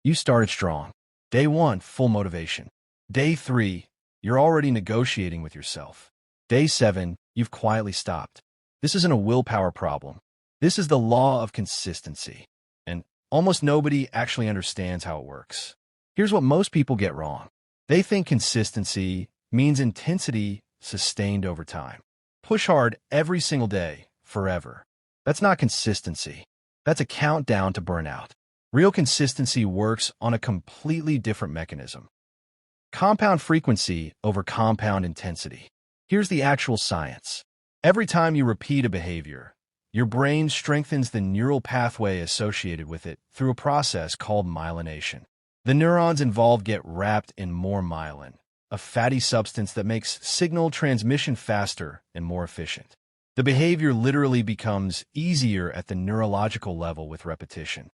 You started strong. Day 1, full motivation. Day 3, you're already negotiating with yourself. Day 7, you've quietly stopped. This isn't a willpower problem. This is the law of consistency. And almost nobody actually understands how it works. Here's what most people get wrong. They think consistency means intensity sustained over time. Push hard every single day, forever. That's not consistency. That's a countdown to burnout. Real consistency works on a completely different mechanism. Compound frequency over compound intensity. Here's the actual science. Every time you repeat a behavior, your brain strengthens the neural pathway associated with it through a process called myelination. The neurons involved get wrapped in more myelin, a fatty substance that makes signal transmission faster and more efficient. The behavior literally becomes easier at the neurological level with repetition.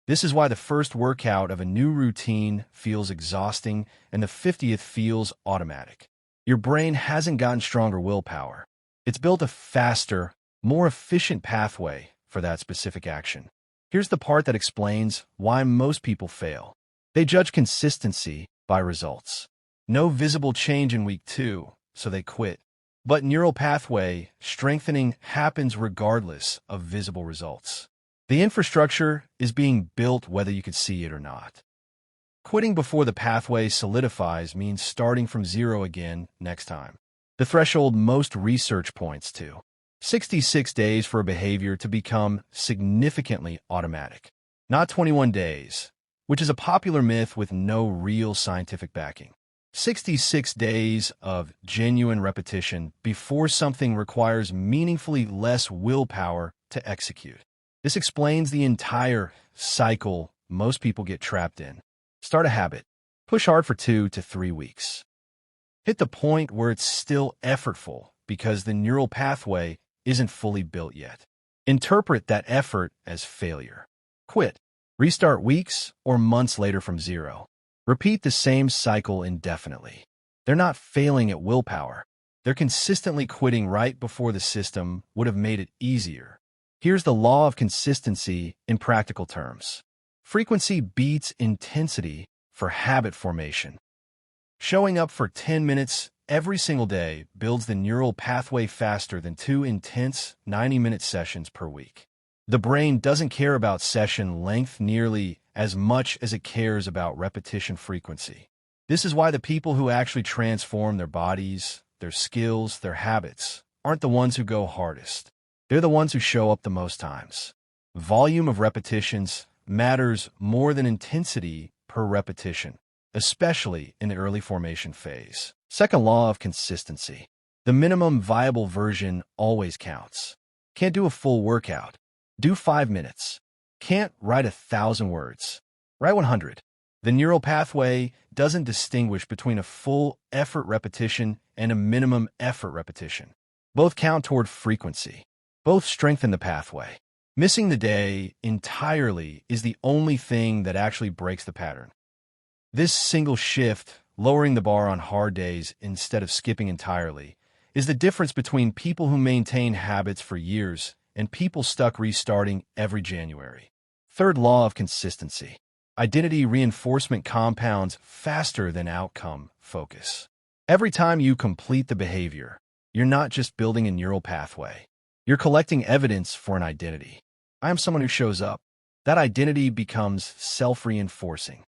This is why the first workout of a new routine feels exhausting and the 50th feels automatic. Your brain hasn't gotten stronger willpower. It's built a faster, more efficient pathway for that specific action. Here's the part that explains why most people fail. They judge consistency by results. No visible change in week 2, so they quit. But neural pathway strengthening happens regardless of visible results. The infrastructure is being built whether you can see it or not. Quitting before the pathway solidifies means starting from zero again next time. The threshold most research points to: 66 days for a behavior to become significantly automatic. Not 21 days, which is a popular myth with no real scientific backing. 66 days of genuine repetition before something requires meaningfully less willpower to execute. This explains the entire cycle most people get trapped in. Start a habit. Push hard for 2 to 3 weeks. Hit the point where it's still effortful because the neural pathway isn't fully built yet. Interpret that effort as failure. Quit. Restart weeks or months later from zero. Repeat the same cycle indefinitely. They're not failing at willpower. They're consistently quitting right before the system would have made it easier. Here's the law of consistency in practical terms. Frequency beats intensity for habit formation. Showing up for 10 minutes every single day builds the neural pathway faster than 2 intense 90-minute sessions per week. The brain doesn't care about session length nearly as much as it cares about repetition frequency. This is why the people who actually transform their bodies, their skills, their habits, aren't the ones who go hardest. They're the ones who show up the most times. Volume of repetitions matters more than intensity per repetition, especially in the early formation phase. Second law of consistency. The minimum viable version always counts. Can't do a full workout. Do 5 minutes. Can't write 1,000 words. Write 100. The neural pathway doesn't distinguish between a full effort repetition and a minimum effort repetition. Both count toward frequency. Both strengthen the pathway. Missing the day entirely is the only thing that actually breaks the pattern. This single shift, lowering the bar on hard days instead of skipping entirely, is the difference between people who maintain habits for years and people stuck restarting every January. Third law of consistency. Identity reinforcement compounds faster than outcome focus. Every time you complete the behavior, you're not just building a neural pathway. You're collecting evidence for an identity. I am someone who shows up. That identity becomes self-reinforcing.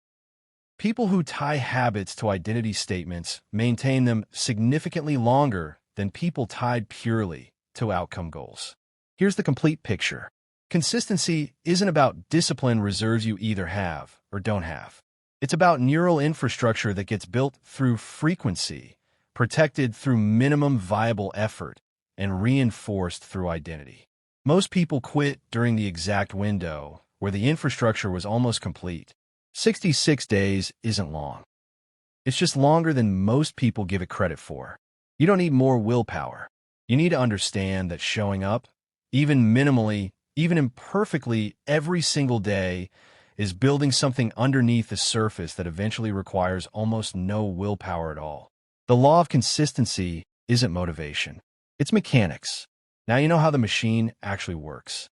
People who tie habits to identity statements maintain them significantly longer than people tied purely to outcome goals. Here's the complete picture. Consistency isn't about discipline reserves you either have or don't have. It's about neural infrastructure that gets built through frequency, protected through minimum viable effort, and reinforced through identity. Most people quit during the exact window where the infrastructure was almost complete. 66 days isn't long. It's just longer than most people give it credit for. You don't need more willpower. You need to understand that showing up, even minimally, even imperfectly, every single day is building something underneath the surface that eventually requires almost no willpower at all. The law of consistency isn't motivation. It's mechanics. Now you know how the machine actually works.